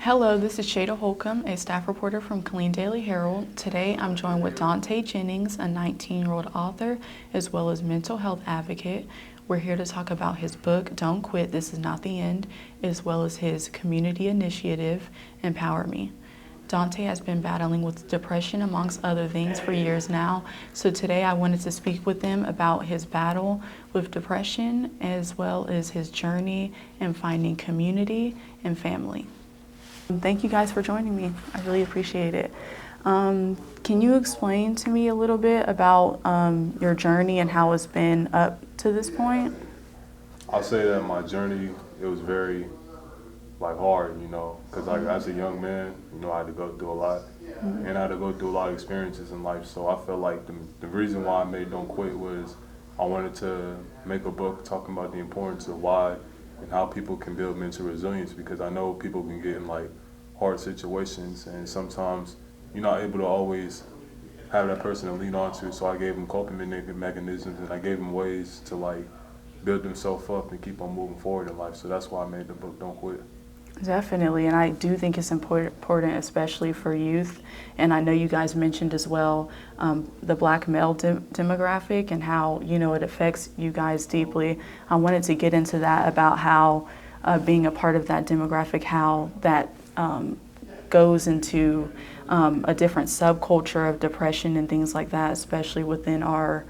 Hello, this is Jada Holcomb, a staff reporter from Killeen Daily Herald. Today I'm joined with Donte Jennings, a 19-year-old author as well as mental health advocate. We're here to talk about his book, Don't Quit, This Is Not the End, as well as his community initiative, Empower Me. Donte has been battling with depression amongst other things for years now, so today I wanted to speak with him about his battle with depression as well as his journey in finding community and family. Thank you guys for joining me. I really appreciate it. Can you explain to me a little bit about your journey and how it's been up to this point? I'll say that my journey, it was very hard, because as a young man, I had to go through a lot, and I had to go through a lot of experiences in life. So I felt like the reason why I made Don't Quit was I wanted to make a book talking about the importance of why and how people can build mental resilience, because I know people can get in hard situations, and sometimes you're not able to always have that person to lean on to. So I gave them coping mechanisms, and I gave them ways to build themselves up and keep on moving forward in life. So that's why I made the book Don't Quit. Definitely, and I do think it's important, especially for youth. And I know you guys mentioned as well the black male demographic and how it affects you guys deeply. I wanted to get into that about how being a part of that demographic, how that goes into a different subculture of depression and things like that, especially within our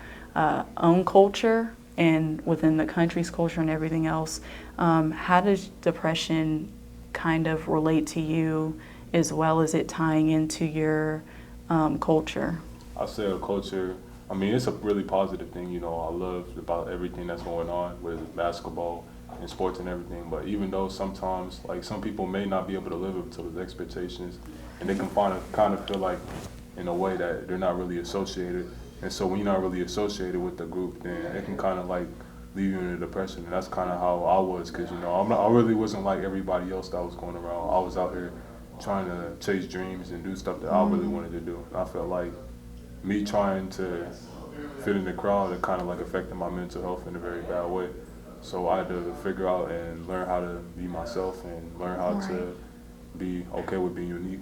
own culture and within the country's culture and everything else. How does depression kind of relate to you, as well as it tying into your culture? I say a culture, it's a really positive thing. I love about everything that's going on with basketball and sports and everything. But even though sometimes, some people may not be able to live up to those expectations, and they can kind of feel like, in a way, that they're not really associated. And so when you're not really associated with the group, then it can kind of leave you in a depression. And that's kind of how I was, because I really wasn't like everybody else that was going around. I was out here trying to chase dreams and do stuff that I really wanted to do. And I felt like me trying to fit in the crowd, it kind of affected my mental health in a very bad way. So I had to figure out and learn how to be myself and learn how to be okay with being unique.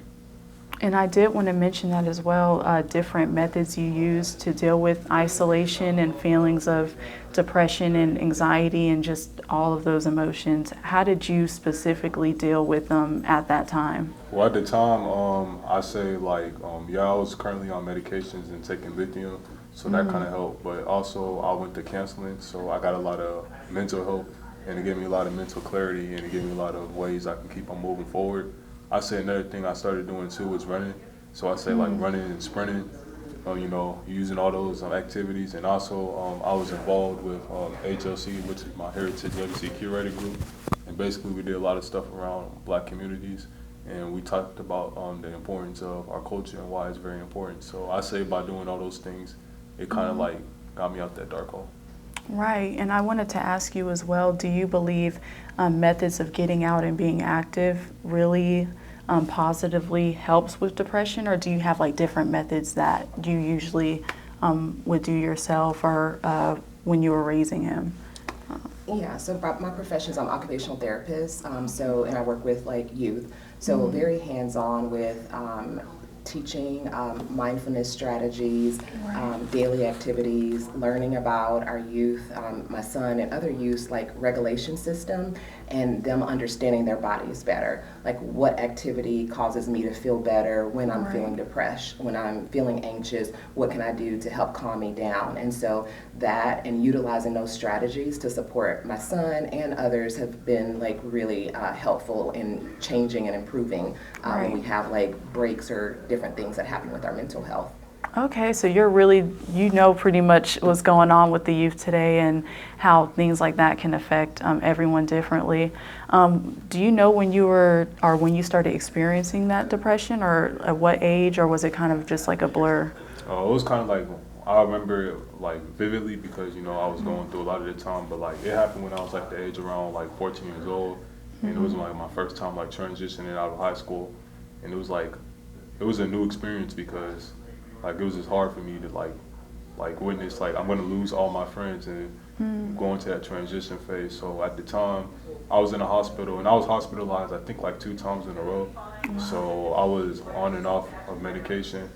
And I did want to mention that as well, different methods you use to deal with isolation and feelings of depression and anxiety and just all of those emotions. How did you specifically deal with them at that time? Well, at the time, I say I was currently on medications and taking lithium, so that kind of helped. But also I went to counseling, so I got a lot of mental help, and it gave me a lot of mental clarity, and it gave me a lot of ways I can keep on moving forward. I say another thing I started doing too was running. So I say running and sprinting, using all those activities. And also I was involved with HLC, which is my Heritage Legacy Curator group. And basically we did a lot of stuff around black communities. And we talked about the importance of our culture and why it's very important. So I say by doing all those things, it kind of got me out that dark hole. Right, and I wanted to ask you as well, do you believe methods of getting out and being active really positively helps with depression, or do you have different methods that you usually would do yourself or when you were raising him? Yeah, so my profession is I'm occupational therapist, and I work with youth, so very hands-on with teaching mindfulness strategies, daily activities, learning about our youth, my son and other youth's regulation system, and them understanding their bodies better. What activity causes me to feel better when I'm feeling depressed, when I'm feeling anxious, what can I do to help calm me down? And so that and utilizing those strategies to support my son and others have been really helpful in changing and improving when we have breaks or different things that happen with our mental health. Okay, so you're really, pretty much what's going on with the youth today and how things like that can affect everyone differently. Do you know when you started experiencing that depression, or at what age, or was it kind of just a blur? It was kind of I remember it vividly, because I was going through a lot of the time, but it happened when I was the age around 14 years old, and it was my first time transitioning out of high school, and it was it was a new experience, because it was just hard for me to witness I'm gonna lose all my friends, and going to that transition phase. So at the time, I was in a hospital, and I was hospitalized, I think, like 2 times in a row. So I was on and off of medication,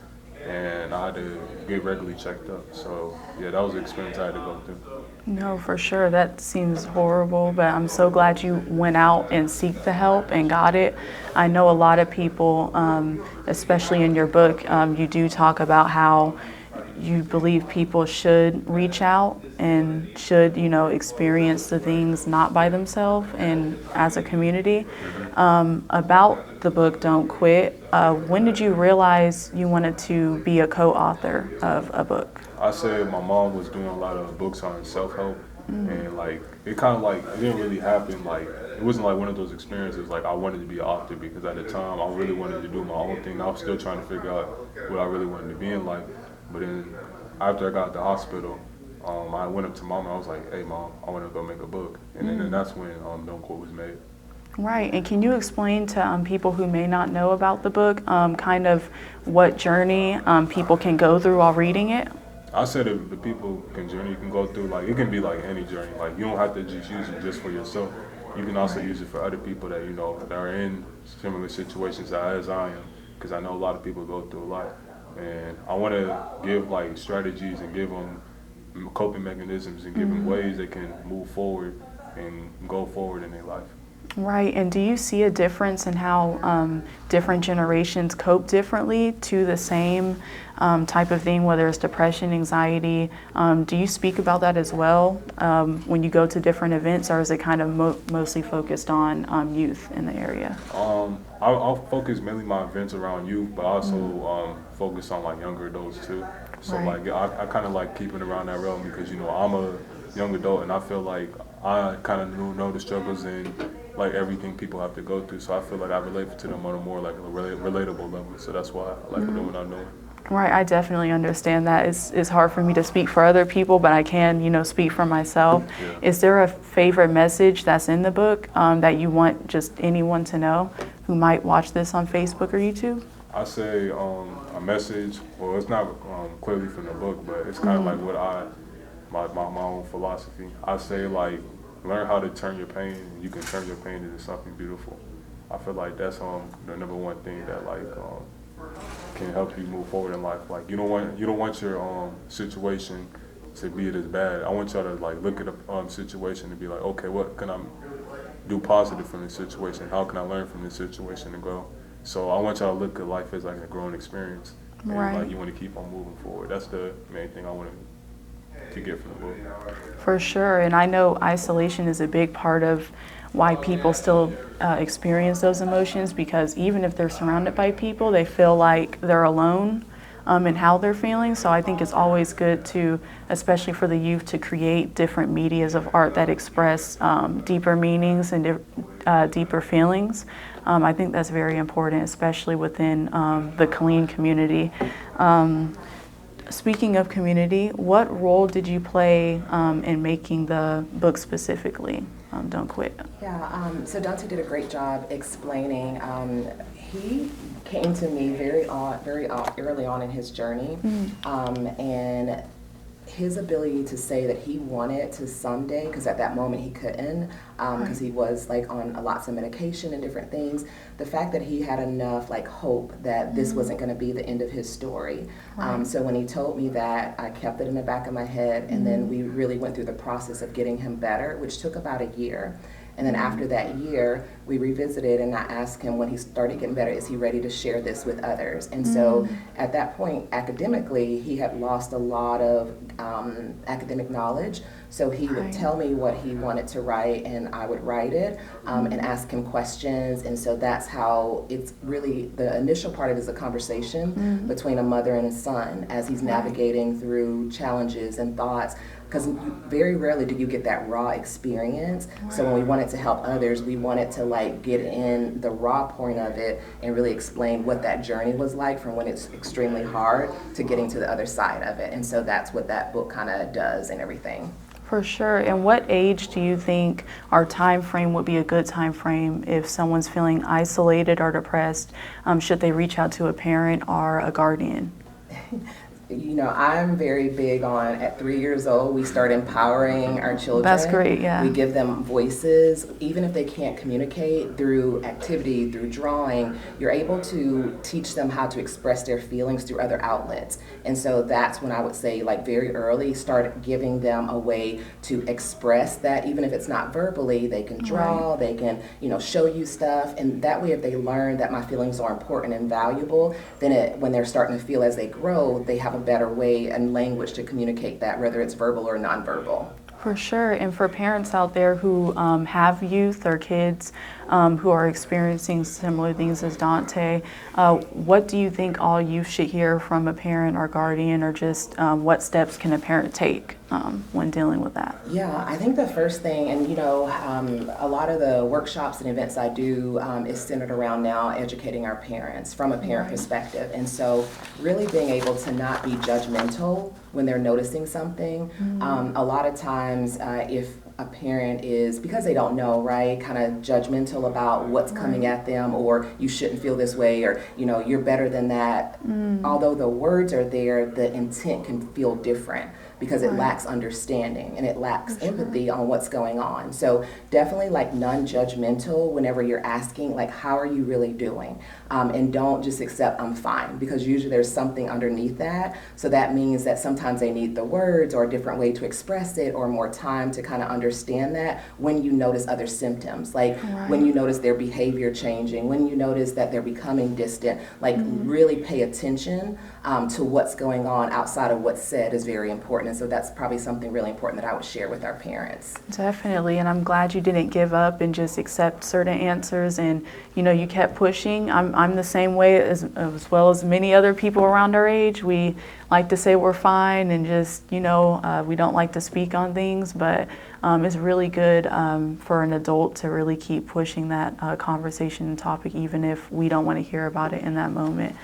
and I had to get regularly checked up. So yeah, that was the experience I had to go through. No, for sure. That seems horrible, but I'm so glad you went out and seek the help and got it. I know a lot of people, especially in your book, you do talk about how you believe people should reach out and should, experience the things not by themselves and as a community. About the book, Don't Quit, when did you realize you wanted to be a co-author of a book? I said my mom was doing a lot of books on self-help, and like it kind of like it didn't really happen. Like it wasn't like one of those experiences like I wanted to be an author, because at the time I really wanted to do my own thing. I was still trying to figure out what I really wanted to be in life. But then after I got out the hospital, I went up to mom and I was like, "Hey mom, I want to go make a book," and then that's when Don't Quit was made. Right, and can you explain to people who may not know about the book, kind of what journey people can go through while reading it? I said if the people can go through, like it can be like any journey. Like you don't have to just use it just for yourself. You can also use it for other people that that are in similar situations as I am, because I know a lot of people go through a lot. And I want to give like strategies and give them coping mechanisms and give them ways they can move forward and go forward in their life. Right, and do you see a difference in how different generations cope differently to the same type of thing, whether it's depression, anxiety? Do you speak about that as well when you go to different events, or is it kind of mostly focused on youth in the area? I'll focus mainly my events around youth, but also focus on like younger adults too. So Right. like I kind of like keeping around that realm, because I'm a young adult and I feel like I kind of know the struggles and like everything people have to go through. So I feel like I relate to them on a more like a relatable level. So that's why I like doing what I'm doing. Right, I definitely understand that. It's hard for me to speak for other people, but I can, speak for myself. Yeah. Is there a favorite message that's in the book that you want just anyone to know who might watch this on Facebook or YouTube? I say a message. Well, it's not clearly from the book, but it's kind of like what my own philosophy. I say like learn how to turn your pain. You can turn your pain into something beautiful. I feel like that's the number one thing that like can help you move forward in life. Like you don't want your situation to be as bad. I want y'all to like look at a situation and be like, okay, what can I do positive from this situation? How can I learn from this situation and grow? So I want y'all to look at life as like a growing experience. And Right. like you want to keep on moving forward. That's the main thing I want to get from the book. For sure, and I know isolation is a big part of why people still experience those emotions, because even if they're surrounded by people, they feel like they're alone in how they're feeling. So I think it's always good to, especially for the youth, to create different medias of art that express deeper meanings and deeper feelings. I think that's very important, especially within the Killeen community. Speaking of community, what role did you play in making the book specifically, Don't Quit? Yeah, so Donte did a great job explaining. He came to me very early on in his journey, and his ability to say that he wanted to someday, because at that moment he couldn't, because he was like on lots of medication and different things. The fact that he had enough like hope that this wasn't going to be the end of his story. So when he told me that, I kept it in the back of my head, and then we really went through the process of getting him better, which took about a year. And then after that year, we revisited, and I asked him when he started getting better, is he ready to share this with others? And so at that point, academically, he had lost a lot of academic knowledge. So he would tell me what he wanted to write, and I would write it and ask him questions. And so that's how it's really, the initial part of it is a conversation between a mother and a son as he's navigating through challenges and thoughts. Because very rarely do you get that raw experience. So when we wanted to help others, we wanted to like get in the raw point of it and really explain what that journey was like from when it's extremely hard to getting to the other side of it. And so that's what that book kind of does and everything. For sure. And what age do you think our time frame would be a good time frame if someone's feeling isolated or depressed? Should they reach out to a parent or a guardian? You know, I'm very big on at 3 years old, we start empowering our children. That's great, yeah. We give them voices, even if they can't communicate through activity, through drawing, you're able to teach them how to express their feelings through other outlets. And so that's when I would say, like very early, start giving them a way to express that, even if it's not verbally, they can draw, Right. they can, you know, show you stuff. And that way, if they learn that my feelings are important and valuable, then when they're starting to feel as they grow, they have a better way and language to communicate that, whether it's verbal or nonverbal. For sure, and for parents out there who have youth or kids who are experiencing similar things as Donte, what do you think all youth should hear from a parent or guardian, or just what steps can a parent take when dealing with that? Yeah, I think the first thing, and you know, a lot of the workshops and events I do is centered around now educating our parents from a parent perspective. And so really being able to not be judgmental when they're noticing something. A lot of times if a parent is, because they don't know, right, kind of judgmental about what's coming at them, or you shouldn't feel this way, or, you know, you're better than that. Although the words are there, the intent can feel different because it lacks understanding and it lacks empathy on what's going on. So definitely like non-judgmental whenever you're asking, like, how are you really doing? And don't just accept I'm fine, because usually there's something underneath that. So that means that sometimes they need the words or a different way to express it, or more time to kind of understand that when you notice other symptoms, like when you notice their behavior changing, when you notice that they're becoming distant, like really pay attention to what's going on outside of what's said is very important. And so that's probably something really important that I would share with our parents. Definitely, and I'm glad you didn't give up and just accept certain answers, and you know, you kept pushing. I'm the same way as well as many other people around our age. We like to say we're fine, and just, you know, we don't like to speak on things, but it's really good for an adult to really keep pushing that conversation and topic, even if we don't want to hear about it in that moment.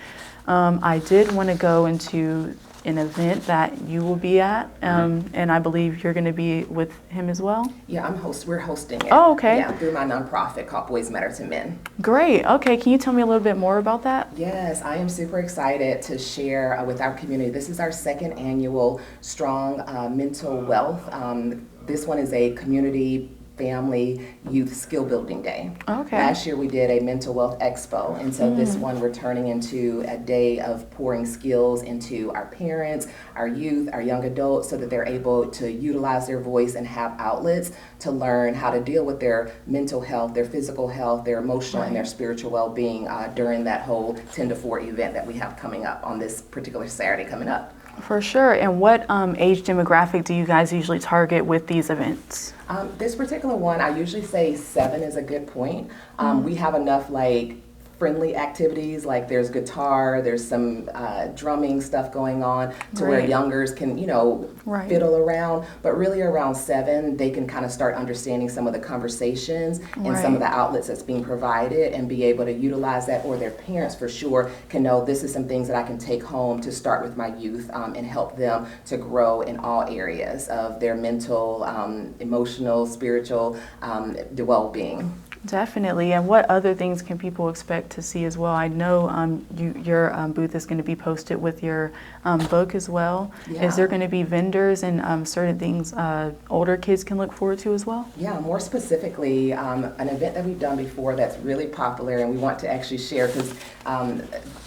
I did want to go into an event that you will be at, and I believe you're going to be with him as well. Yeah, we're hosting it. Oh, okay. Yeah, through my nonprofit called Boys Matter to Men. Great. Okay, can you tell me a little bit more about that? Yes, I am super excited to share with our community. This is our second annual Strong Mental Wealth. This one is a community family youth skill building day. Okay. Last year we did a mental wealth expo, and so this one we're turning into a day of pouring skills into our parents, our youth, our young adults, so that they're able to utilize their voice and have outlets to learn how to deal with their mental health, their physical health, their emotional and their spiritual well-being during that whole 10 to 4 event that we have coming up on this particular Saturday coming up. For sure. And what age demographic do you guys usually target with these events? This particular one, I usually say 7 is a good point. We have enough like friendly activities, like there's guitar, there's some drumming stuff going on to where youngers can, you know, fiddle around, but really around 7, they can kind of start understanding some of the conversations and some of the outlets that's being provided and be able to utilize that, or their parents for sure can know this is some things that I can take home to start with my youth and help them to grow in all areas of their mental, emotional, spiritual well-being. Definitely. And what other things can people expect to see as well? I know your booth is going to be posted with your book as well. Yeah. Is there going to be vendors and certain things older kids can look forward to as well? Yeah, more specifically, an event that we've done before that's really popular and we want to actually share, because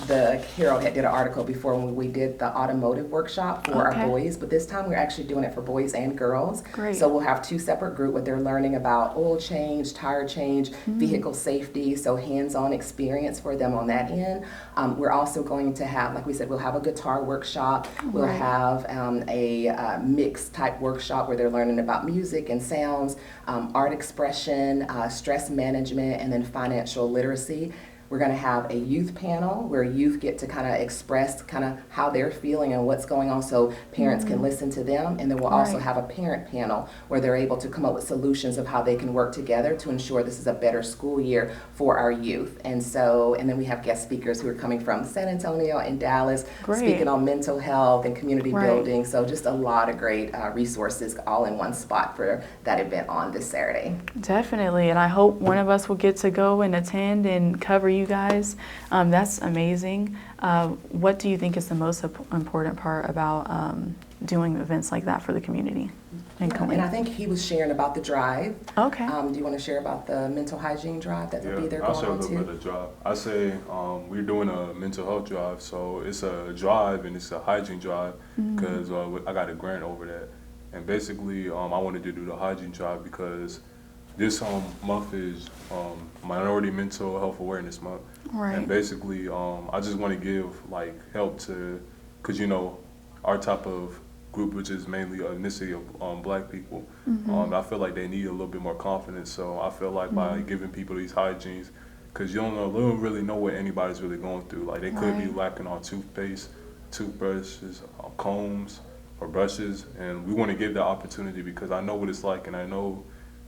the Herald did an article before when we did the automotive workshop for our boys, but this time we're actually doing it for boys and girls. Great. So we'll have 2 separate groups where they're learning about oil change, tire change, vehicle safety, so hands-on experience for them on that end. We're also going to have, like we said, we'll have a guitar workshop. We'll have a mix type workshop where they're learning about music and sounds, art expression, stress management, and then financial literacy. We're going to have a youth panel where youth get to kind of express kind of how they're feeling and what's going on, so parents can listen to them. And then we'll also have a parent panel where they're able to come up with solutions of how they can work together to ensure this is a better school year for our youth. And then we have guest speakers who are coming from San Antonio and Dallas, speaking on mental health and community building. So just a lot of great resources all in one spot for that event on this Saturday. Definitely. And I hope one of us will get to go and attend and cover you guys. That's amazing. What do you think is the most important part about doing events like that for the community? And I think he was sharing about the drive. Okay. Do you want to share about the mental hygiene drive that will be there I'll going share a on little bit too? of drive. I say we're doing a mental health drive, so it's a drive and it's a hygiene drive because I got a grant over that. And basically, I wanted to do the hygiene drive because this month is Minority Mental Health Awareness Month. Right. And basically, I just want to give like help to, because our type of group, which is mainly ethnicity of Black people, I feel like they need a little bit more confidence. So I feel like by giving people these hygienes, because you don't really know what anybody's really going through. Like they could be lacking on toothpaste, toothbrushes, combs, or brushes, and we want to give that opportunity because I know what it's like and I know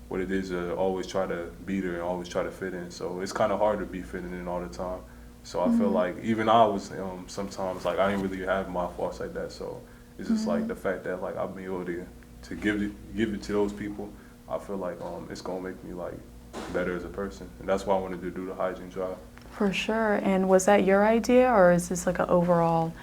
what it is to always try to be there and always try to fit in. So it's kind of hard to be fitting in all the time. So I feel like even I was sometimes like I didn't really have my faults like that. So it's just like the fact that like I've been able to give it to those people. I feel like it's gonna make me like better as a person, and that's why I wanted to do the hygiene drive. For sure. And was that your idea, or is this like an overall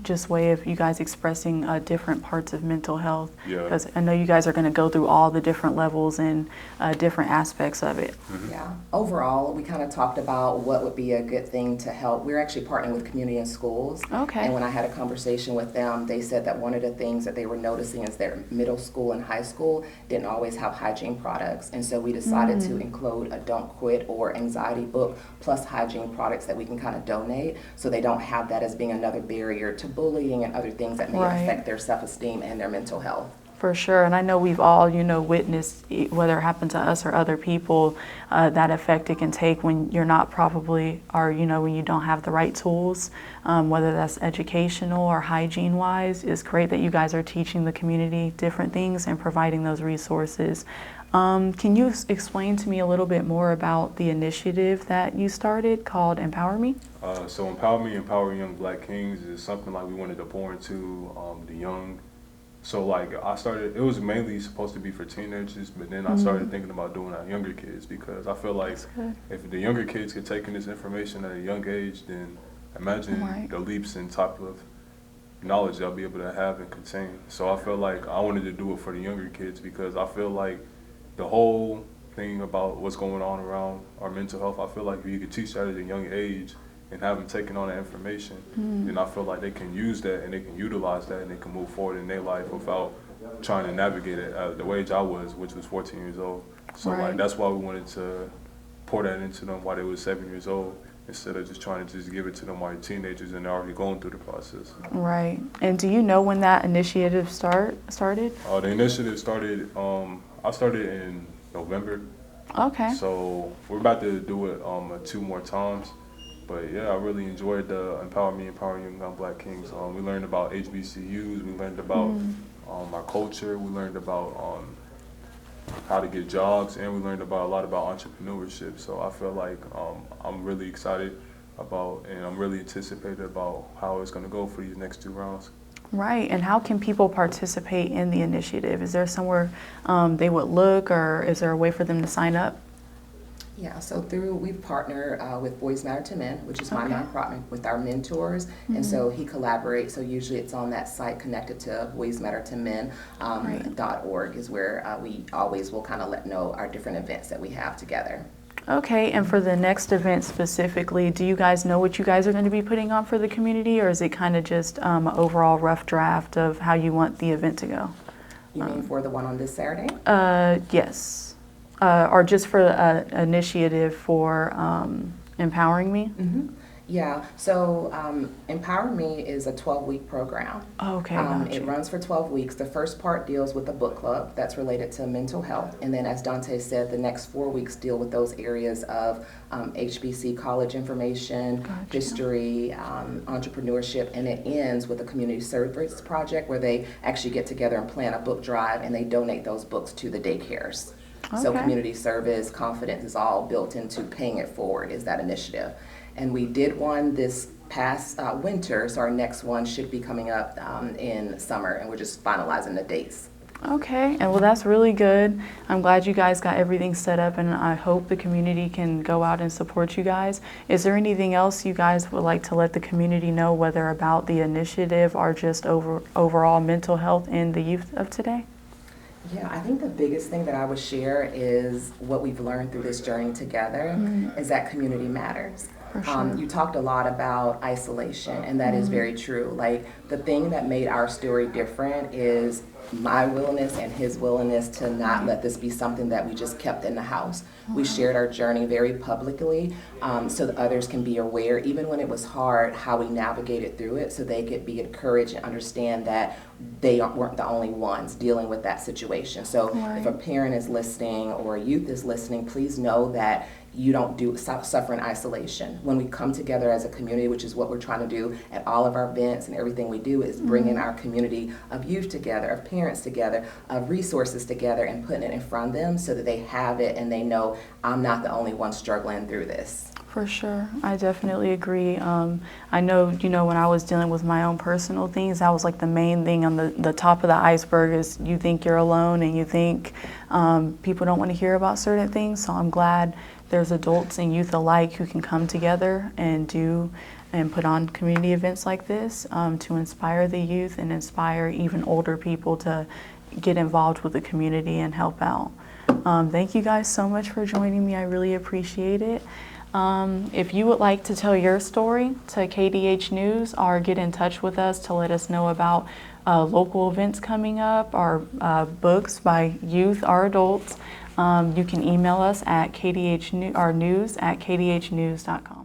just way of you guys expressing different parts of mental health? Yeah. Because I know you guys are going to go through all the different levels and different aspects of it. Yeah. Overall, we kind of talked about what would be a good thing to help. We're actually partnering with community and schools. Okay. And when I had a conversation with them, they said that one of the things that they were noticing is their middle school and high school didn't always have hygiene products. And so we decided to include a Don't Quit or anxiety book plus hygiene products that we can kind of donate so they don't have that as being another barrier to bullying and other things that may affect their self-esteem and their mental health. For sure, and I know we've all, witnessed, whether it happened to us or other people, that effect it can take when you're not probably, or when you don't have the right tools, whether that's educational or hygiene-wise. It's great that you guys are teaching the community different things and providing those resources. Can you explain to me a little bit more about the initiative that you started called Empower Me? So Empower Me, Empower Young Black Kings is something like we wanted to pour into the young. So like it was mainly supposed to be for teenagers, but then I started thinking about doing it on younger kids because I feel like if the younger kids could take in this information at a young age, then imagine the leaps in type of knowledge they'll be able to have and contain. So I feel like I wanted to do it for the younger kids because I feel like the whole thing about what's going on around our mental health, I feel like if you could teach that at a young age and have them taking on that information, then I feel like they can use that and they can utilize that and they can move forward in their life without trying to navigate it at the age I was, which was 14 years old. So like that's why we wanted to pour that into them while they were 7 years old instead of just trying to just give it to them while they're teenagers and they're already going through the process. Right. And do you know when that initiative started? The initiative started, I started in November. Okay. So we're about to do it 2 more times. But yeah, I really enjoyed the Empower Me, Empower Young Black Kings. We learned about HBCUs, we learned about our culture, we learned about how to get jobs, and we learned about a lot about entrepreneurship. So I feel like I'm really excited about, and I'm really anticipated about how it's going to go for these next 2 rounds. Right, and how can people participate in the initiative? Is there somewhere they would look, or is there a way for them to sign up? Yeah, so we've partnered with Boys Matter to Men, which is my nonprofit, with our mentors, and so he collaborates. So usually it's on that site connected to boysmattertomen.org is where we always will kind of let know our different events that we have together. Okay, and for the next event specifically, do you guys know what you guys are going to be putting on for the community, or is it kind of just an overall rough draft of how you want the event to go? You mean for the one on this Saturday? Yes. Or just for an initiative for Empowering Me? Yeah, so Empower Me is a 12-week program. Okay, gotcha. It runs for 12 weeks. The first part deals with a book club that's related to mental health. And then as Donte said, the next 4 weeks deal with those areas of HBC college information, history, entrepreneurship, and it ends with a community service project where they actually get together and plan a book drive and they donate those books to the daycares. So community service, confidence is all built into paying it forward is that initiative. And we did one this past winter, so our next one should be coming up in summer, and we're just finalizing the dates. Okay, and well, that's really good. I'm glad you guys got everything set up, and I hope the community can go out and support you guys. Is there anything else you guys would like to let the community know, whether about the initiative or just overall mental health in the youth of today? Yeah, I think the biggest thing that I would share is what we've learned through this journey together is that community matters. For sure. You talked a lot about isolation, and that is very true. Like, the thing that made our story different is my willingness and his willingness to not let this be something that we just kept in the house. We shared our journey very publicly, so that others can be aware, even when it was hard, how we navigated through it, so they could be encouraged and understand that they weren't the only ones dealing with that situation. So if a parent is listening or a youth is listening, please know that you don't suffer in isolation. When we come together as a community, which is what we're trying to do at all of our events and everything we do, is bringing our community of youth together, of parents together, of resources together, and putting it in front of them so that they have it and they know I'm not the only one struggling through this. For sure, I definitely agree. I know, when I was dealing with my own personal things, that was like the main thing on the top of the iceberg is you think you're alone and you think people don't want to hear about certain things. So I'm glad there's adults and youth alike who can come together and do and put on community events like this to inspire the youth and inspire even older people to get involved with the community and help out. Thank you guys so much for joining me. I really appreciate it. If you would like to tell your story to KDH News or get in touch with us to let us know about local events coming up or books by youth or adults, you can email us at news@kdhnews.com.